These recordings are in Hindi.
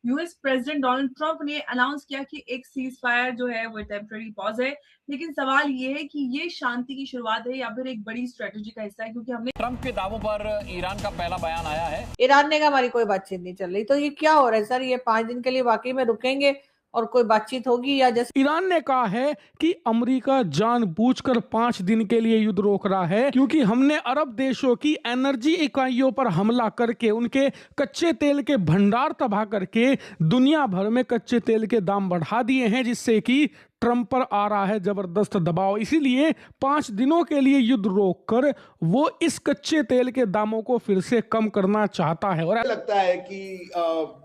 यूएस प्रेसिडेंट डोनाल्ड ट्रंप ने अनाउंस किया कि एक सीज फायर जो है वो टेम्पररी पॉज है, लेकिन सवाल ये है कि ये शांति की शुरुआत है या फिर एक बड़ी स्ट्रेटेजी का हिस्सा है, क्योंकि हमने ट्रंप के दावों पर ईरान का पहला बयान आया है। ईरान ने कहा हमारी कोई बातचीत नहीं चल रही। तो ये क्या हो रहा है सर? ये 5 दिन के लिए वाकई में रुकेंगे और कोई बातचीत होगी, या जैसे ईरान ने कहा है कि अमेरिका जानबूझकर 5 दिन के लिए युद्ध रोक रहा है क्योंकि हमने अरब देशों की एनर्जी इकाइयों पर हमला करके उनके कच्चे तेल के भंडार तबाह करके दुनिया भर में कच्चे तेल के दाम बढ़ा दिए हैं, जिससे कि ट्रंप पर आ रहा है जबरदस्त दबाव। इसीलिए 5 दिनों के लिए युद्ध रोककर वो इस कच्चे तेल के दामों को फिर से कम करना चाहता है। और लगता है कि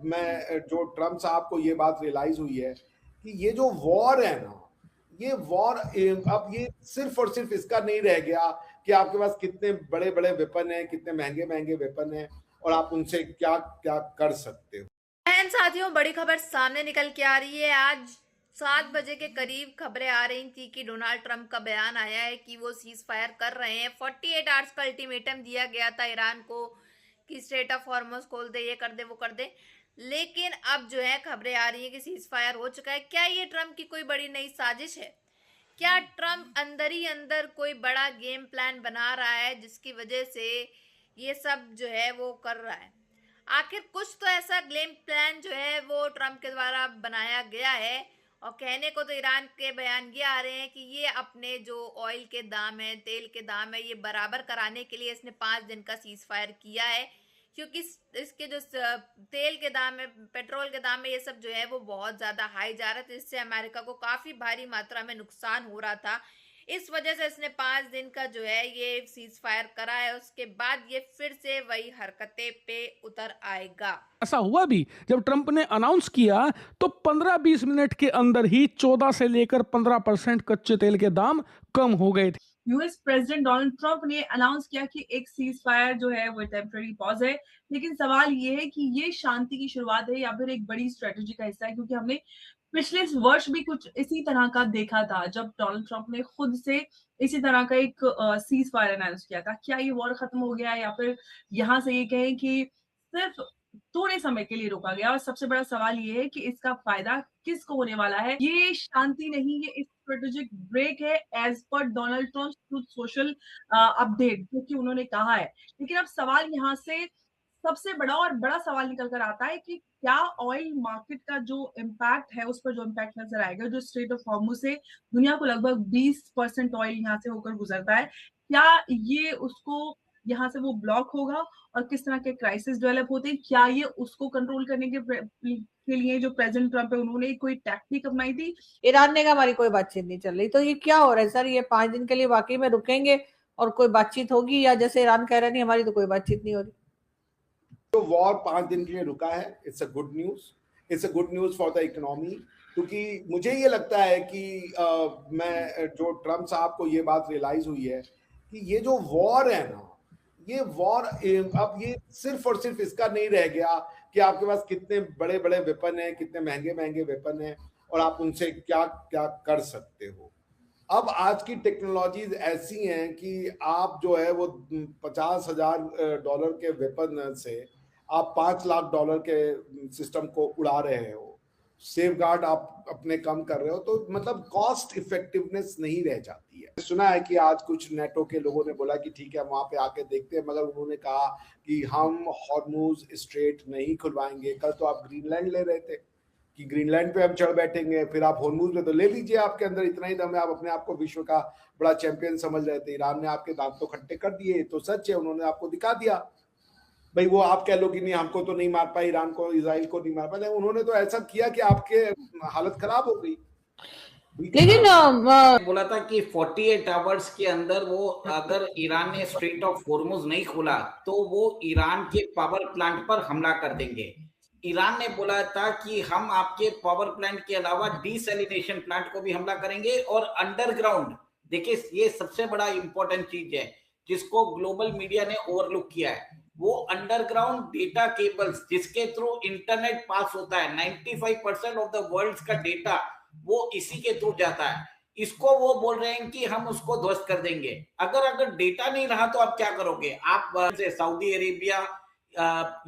मैं जो ट्रम्प साहब को ये बात रियलाइज हुई है कि ये जो वॉर है ना, ये वॉर अब ये सिर्फ और सिर्फ इसका नहीं रह गया कि आपके पास कितने बड़े बड़े वेपन हैं, कितने महंगे महंगे वेपन हैं और आप उनसे क्या क्या कर सकते हो। बहन साथियों, बड़ी खबर सामने निकल के आ रही है। आज 7 बजे के करीब खबरें आ रही थी कि डोनाल्ड ट्रंप का बयान आया है कि वो सीज फायर कर रहे हैं। 48 आवर्स का अल्टीमेटम दिया गया था ईरान को कि स्ट्रेट ऑफ हॉर्मुज खोल दे, ये कर दे, वो कर दे। लेकिन अब जो है खबरें आ रही है कि सीज फायर हो चुका है। क्या ये ट्रंप की कोई बड़ी नई साजिश है? क्या ट्रंप अंदर ही अंदर कोई बड़ा गेम प्लान बना रहा है जिसकी वजह से ये सब जो है वो कर रहा है? आखिर कुछ तो ऐसा गेम प्लान जो है वो ट्रंप के द्वारा बनाया गया है। और कहने को तो ईरान के बयान ये आ रहे हैं कि ये अपने जो ऑयल के दाम है, तेल के दाम है, ये बराबर कराने के लिए इसने 5 दिन का सीज फायर किया है, क्योंकि इसके जो तेल के दाम है, पेट्रोल के दाम है, ये सब जो है वो बहुत ज्यादा हाई जा रहा था, जिससे अमेरिका को काफी भारी मात्रा में नुकसान हो रहा था। इस वजह से इसने 5 दिन का जो है ये सीज फायर करा है। उसके बाद ये फिर से वही हरकतें पे उतर आएगा। ऐसा हुआ भी जब ट्रंप ने अनाउंस किया तो 15-20 मिनट के अंदर ही 14 से लेकर 15% कच्चे तेल के दाम कम हो गए थे। यूएस प्रेसिडेंट डोनाल्ड ट्रंप ने अनाउंस किया कि एक सीज फायर जो है वो टेम्पररी पॉज है, लेकिन सवाल ये है कि ये शांति की शुरुआत है या फिर एक बड़ी स्ट्रेटेजी का हिस्सा है, क्योंकि हमने पिछले वर्ष भी कुछ इसी तरह का देखा था जब डोनाल्ड ट्रंप ने खुद से इसी तरह का एक सीज फायर अनाउंस किया था। क्या ये वॉर खत्म हो गया है या फिर यहाँ से ये कहें कि सिर्फ थोड़े समय के लिए रोका गया? और सबसे बड़ा सवाल ये है कि इसका फायदा किसको होने वाला है? ये शांति नहीं, ये एक स्ट्रेटेजिक ब्रेक है as per Donald Trump Truth Social update जो कि उन्होंने कहा है। लेकिन अब सवाल यहाँ से सबसे बड़ा सवाल निकल कर आता है कि क्या ऑयल मार्केट का जो इम्पैक्ट है, उस पर जो इम्पैक्ट नजर आएगा, जो स्ट्रेट ऑफ हॉर्मुज से दुनिया को लगभग 20% ऑयल यहाँ से होकर गुजरता है, क्या ये उसको यहाँ से वो ब्लॉक होगा? और किस तरह के क्राइसिस डेवलप होते हैं? क्या ये उसको कंट्रोल करने के लिए जो प्रेसिडेंट ट्रंप है उन्होंने कोई टैक्टिक अपनाई थी? ईरान ने कहा हमारी कोई बातचीत नहीं चल रही। तो ये क्या हो रहा है सर? ये 5 दिन के लिए वाकई में रुकेंगे और कोई बातचीत होगी, या जैसे ईरान कह रहा नहीं हमारी तो कोई बातचीत नहीं हो रही? जो वॉर 5 दिन के लिए रुका है, it's a good news, it's a good news for the economy. क्योंकि मुझे ये लगता है कि मैं जो ट्रम्प साहब को ये बात रियलाइज हुई है कि ये जो वॉर है ना, ये वॉर अब ये सिर्फ और सिर्फ इसका नहीं रह गया कि आपके पास कितने बड़े बड़े वेपन हैं, कितने महंगे महंगे वेपन हैं और आप उनसे क्या क्या कर सकते हो। अब आज की टेक्नोलॉजीज ऐसी हैं कि आप जो है वो $50,000 के वेपन से आप $5 लाख के सिस्टम को उड़ा रहे हो, सेफ गार्ड आप अपने कम कर रहे हो, तो मतलब कॉस्ट इफेक्टिवनेस नहीं रह जाती है। सुना है कि आज कुछ नेटो के लोगों ने बोला कि ठीक है वहां पे आके देखते हैं, मगर उन्होंने कहा कि हम हॉर्मुज स्ट्रेट नहीं खुलवाएंगे। कल तो आप ग्रीनलैंड ले रहे थे कि ग्रीनलैंड पे हम चढ़ बैठेंगे, फिर आप हॉर्मुज में तो ले लीजिए, आपके अंदर इतना ही दम है, आप अपने आप को विश्व का बड़ा चैंपियन समझ रहे थे। ईरान ने आपके दांत तो खट्टे कर दिए, तो सच है, उन्होंने आपको दिखा दिया। भाई वो आप कह लो कि नहीं हमको तो नहीं मार पाए, ईरान को, इजराइल को नहीं मार पाए, उन्होंने तो ऐसा किया कि आपके हालत खराब हो गई। लेकिन बोला था कि 48 आवर्स के अंदर वो अगर ईरान ने स्ट्रेट ऑफ हॉर्मुज नहीं खोला तो वो ईरान के पावर प्लांट पर हमला कर देंगे। ईरान ने बोला था कि हम आपके पावर प्लांट के अलावा डीसैलिनेशन प्लांट को भी हमला करेंगे और अंडरग्राउंड। देखिए ये सबसे बड़ा इंपॉर्टेंट चीज है जिसको ग्लोबल मीडिया ने ओवरलुक किया है, वो अंडरग्राउंड डेटा केबल्स जिसके थ्रू इंटरनेट पास होता है। 95% ऑफ द वर्ल्ड का डेटा वो इसी के थ्रू जाता है। इसको वो बोल रहे हैं कि हम उसको ध्वस्त कर देंगे। अगर डेटा नहीं रहा तो आप क्या करोगे? आप से सऊदी अरेबिया,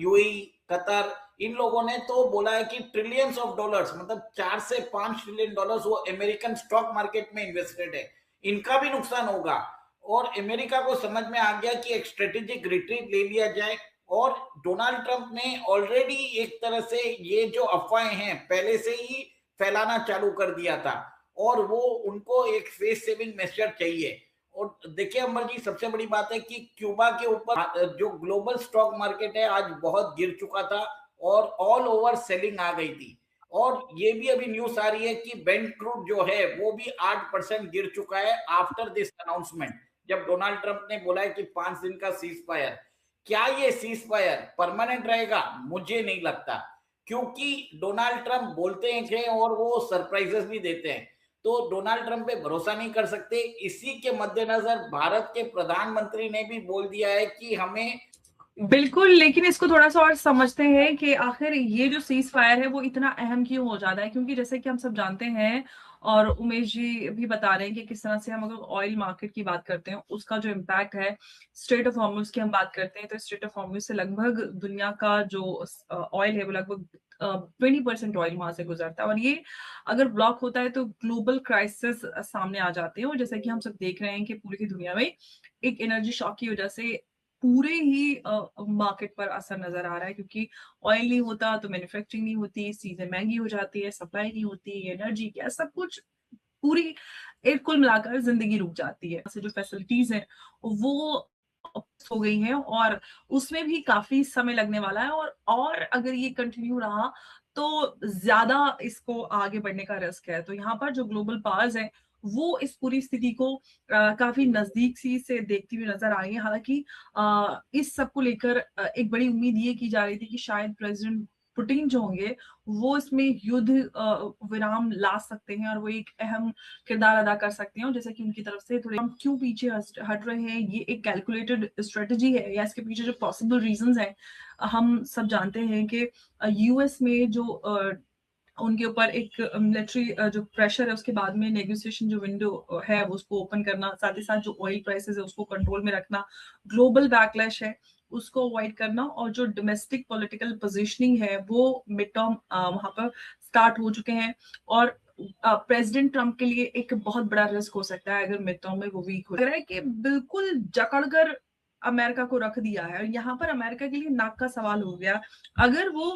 यूएई, कतर, इन लोगों ने तो बोला है कि ट्रिलियंस ऑफ डॉलर्स, मतलब 4 से 5 ट्रिलियन डॉलर्स वो अमेरिकन स्टॉक मार्केट में इन्वेस्टेड है, इनका भी नुकसान होगा। और अमेरिका को समझ में आ गया कि एक स्ट्रेटेजिक रिट्रीट ले लिया जाए। और डोनाल्ड ट्रंप ने ऑलरेडी एक तरह से ये जो अफवाहें हैं पहले से ही फैलाना चालू कर दिया था, और वो उनको एक फेस सेविंग मेजर चाहिए। और देखिए अमर जी, सबसे बड़ी बात है कि क्यूबा के ऊपर जो ग्लोबल स्टॉक मार्केट है आज बहुत गिर चुका था और ऑल ओवर सेलिंग आ गई थी। और ये भी अभी न्यूज आ रही है कि ब्रेंट क्रूड जो है वो भी 8% गिर चुका है आफ्टर दिस अनाउंसमेंट, जब डोनाल्ड ट्रंप ने बोला है कि 5 दिन का सीज फायर। क्या ये सीज फायर परमानेंट रहेगा? मुझे नहीं लगता, क्योंकि डोनाल्ड ट्रंप बोलते हैं और वो सरप्राइजेस भी देते हैं, तो डोनाल्ड ट्रंप पे भरोसा नहीं कर सकते। इसी के मद्देनजर भारत के प्रधानमंत्री ने भी बोल दिया है कि हमें बिल्कुल, लेकिन इसको थोड़ा-सा और समझते हैं कि आखिर ये जो सीज़ फायर है वो इतना अहम क्यों हो जाता है? क्योंकि जैसे कि हम सब जानते हैं और उमेश जी भी बता रहे हैं कि किस तरह से हम अगर ऑयल मार्केट की बात करते हैं, उसका जो इम्पैक्ट है, स्ट्रेट ऑफ हॉर्मुज़ की हम बात करते हैं, तो स्ट्रेट ऑफ हॉर्मुज़ से लगभग दुनिया का जो ऑयल है वो लगभग 20% ऑयल वहाँ से गुज़रता है और ये अगर ब्लॉक होता है तो ग्लोबल क्राइसिस सामने आ जाते हैं और जैसा कि हम सब देख रहे हैं कि पूरी दुनिया में एक एनर्जी शॉक की वजह से पूरे ही मार्केट पर असर नज़र आ रहा है क्योंकि ऑयल नहीं होता तो मैन्युफैक्चरिंग नहीं होती, चीज़ें महँगी हो जाती है, सप्लाई नहीं होती, एनर्जी क्या सब कुछ पूरी एक कुल मिलाकर ज़िंदगी रुक जाती है। ऐसे जो फैसिलिटीज़ हैं वो हो गई हैं और उसमें भी काफ़ी समय लगने वाला है और अगर ये कंटिन्यू रहा तो ज़्यादा इसको आगे बढ़ने का रिस्क है। तो यहाँ पर जो ग्लोबल पावर्स हैं वो इस पूरी स्थिति को काफ़ी नज़दीक से देखती हुई नज़र आ रही हैं। हालाँकि इस सब को लेकर एक बड़ी उम्मीद ये की जा रही थी कि शायद प्रेज़िडेंट पुतिन जो होंगे, वो इसमें युद्ध विराम ला सकते हैं और वो एक अहम किरदार अदा कर सकते हैं और जैसे कि उनकी तरफ से थोड़े हम क्यों पीछे हट रहे हैं, ये एक कैलकुलेटेड स्ट्रेटजी है या इसके पीछे जो पॉसिबल रीज़न्स हैं, हम सब जानते हैं कि यूएस में जो उनके ऊपर एक मिलिट्री जो प्रेशर है उसके बाद में नेगोशिएशन जो विंडो है वो उसको ओपन करना, साथ ही साथ जो ऑयल प्राइसेस है उसको कंट्रोल में रखना, ग्लोबल बैकलैश है उसको अवॉइड करना और जो डोमेस्टिक पॉलिटिकल पोजीशनिंग है वो मिड टर्म वहां पर स्टार्ट हो चुके हैं और प्रेसिडेंट ट्रंप के लिए एक बहुत बड़ा रिस्क हो सकता है अगर मिड टर्म में वो वीक हो रहा है कि बिल्कुल जकड़कर अमेरिका को रख दिया है और यहाँ पर अमेरिका के लिए नाक का सवाल हो गया। अगर वो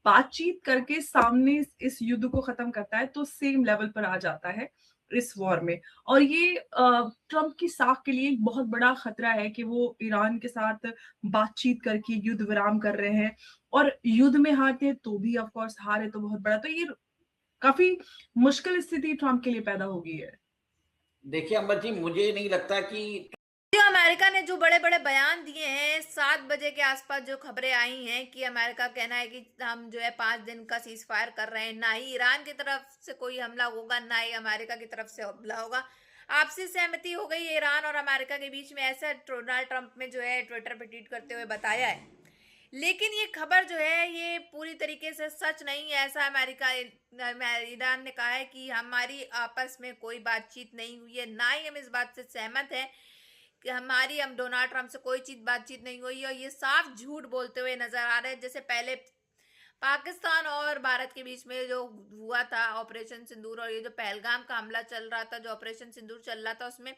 बातचीत करके सामने इस युद्ध को खत्म करता है तो सेम लेवल पर आ जाता है इस वॉर में और ये ट्रंप की साख के लिए एक बहुत बड़ा खतरा है कि वो ईरान के साथ बातचीत करके युद्ध विराम कर रहे हैं और युद्ध में हारते हैं तो भी ऑफ कोर्स हार है तो बहुत बड़ा, तो ये काफी मुश्किल स्थिति ट्रंप के लिए पैदा हो गई है। देखिए अमर जी, मुझे नहीं लगता कि जो अमेरिका ने जो बड़े बड़े बयान दिए हैं 7 बजे के आसपास जो खबरें आई हैं कि अमेरिका कहना है कि हम जो है 5 दिन का सीज फायर कर रहे हैं, ना ही ईरान की तरफ से कोई हमला होगा ना ही अमेरिका की तरफ से हमला होगा। आपसी सहमति हो गई ईरान और अमेरिका के बीच में, ऐसा डोनाल्ड ट्रंप ने जो है ट्विटर पर ट्वीट करते हुए बताया है। लेकिन ये खबर जो है ये पूरी तरीके से सच नहीं है, ऐसा ईरान ने कहा है कि हमारी आपस में कोई बातचीत नहीं हुई है, ना ही हम इस बात से सहमत है कि हम डोनाल्ड ट्रंप से कोई चीज बातचीत नहीं हुई और ये साफ झूठ बोलते हुए नजर आ रहे हैं। जैसे पहले पाकिस्तान और भारत के बीच में जो हुआ था ऑपरेशन सिंदूर और ये जो पहलगाम का हमला चल रहा था, जो ऑपरेशन सिंदूर चल रहा था, उसमें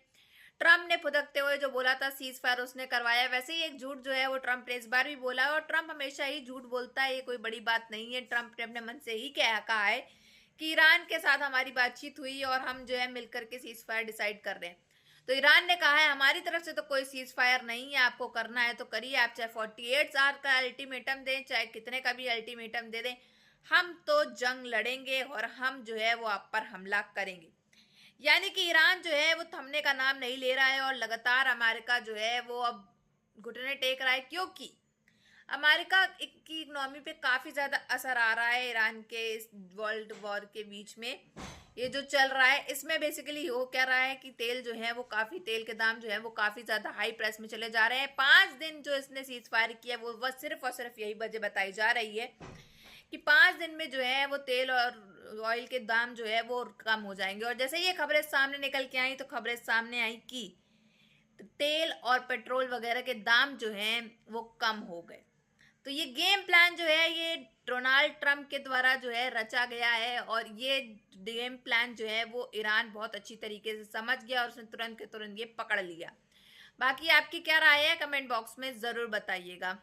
ट्रंप ने फुदकते हुए जो बोला था सीज फायर उसने करवाया, वैसे ही एक झूठ जो है वो ट्रंप ने इस बार भी बोला है और ट्रंप हमेशा ही झूठ बोलता है, ये कोई बड़ी बात नहीं है। ट्रंप ने अपने मन से ही कहा है कि ईरान के साथ हमारी बातचीत हुई और हम जो है मिलकर के सीज फायर डिसाइड कर रहे हैं। तो ईरान ने कहा है हमारी तरफ से तो कोई सीज फायर नहीं है, आपको करना है तो करिए, आप चाहे 48 आवर का अल्टीमेटम दें, चाहे कितने का भी अल्टीमेटम दे दें, हम तो जंग लड़ेंगे और हम जो है वो आप पर हमला करेंगे। यानी कि ईरान जो है वो थमने का नाम नहीं ले रहा है और लगातार अमेरिका जो है वो अब घुटने टेक रहा है, क्योंकि अमेरिका की इकोनॉमी पे काफी ज्यादा असर आ रहा है ईरान के इस वर्ल्ड वॉर के बीच में। ये जो चल रहा है इसमें बेसिकली हो क्या रहा है कि तेल जो है वो काफी, तेल के दाम जो है वो काफी ज्यादा हाई प्राइस में चले जा रहे हैं। 5 दिन जो इसने सीज फायर किया वो बस सिर्फ और सिर्फ यही वजह बताई जा रही है कि 5 दिन में जो है वो तेल और ऑयल के दाम जो है वो कम हो जाएंगे। और जैसे ये खबरें सामने निकल के आई तो खबरें सामने आई कि तेल और पेट्रोल वगैरह के दाम जो हैं वो कम हो गए। तो ये गेम प्लान जो है ये डोनाल्ड ट्रंप के द्वारा जो है रचा गया है, और ये गेम प्लान जो है वो ईरान बहुत अच्छी तरीके से समझ गया और उसने तुरंत के तुरंत ये पकड़ लिया। बाकी आपकी क्या राय है कमेंट बॉक्स में ज़रूर बताइएगा।